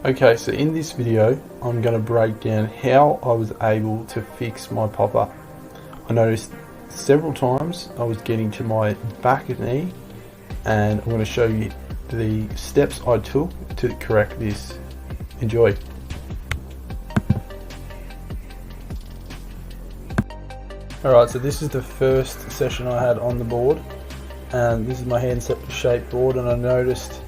Okay, so in this video I'm going to break down how I was able to fix my pop-up. I noticed several times I was getting to my back knee, and I'm going to show you the steps I took to correct this. Enjoy. Alright, so this is the first session I had on the board, and this is my hand shaped board, and I noticed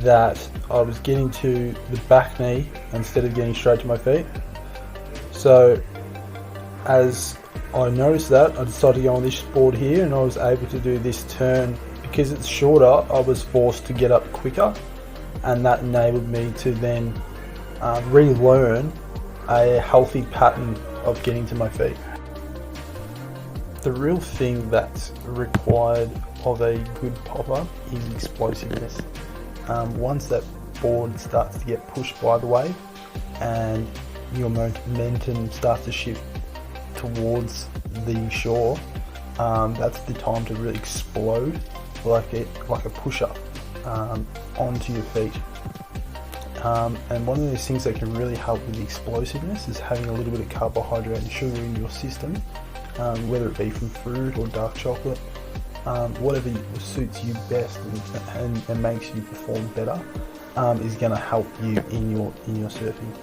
that I was getting to the back knee instead of getting straight to my feet. So as I noticed that, I decided to go on this board here, and I was able to do this turn. Because it's shorter, I was forced to get up quicker, and that enabled me to then relearn a healthy pattern of getting to my feet. The real thing that's required of a good pop-up is explosiveness. Once that board starts to get pushed by the wave and your momentum starts to shift towards the shore, that's the time to really explode like a push-up onto your feet. And one of those things that can really help with the explosiveness is having a little bit of carbohydrate and sugar in your system, whether it be from fruit or dark chocolate, whatever suits you best and makes you perform better, is going to help you in your surfing.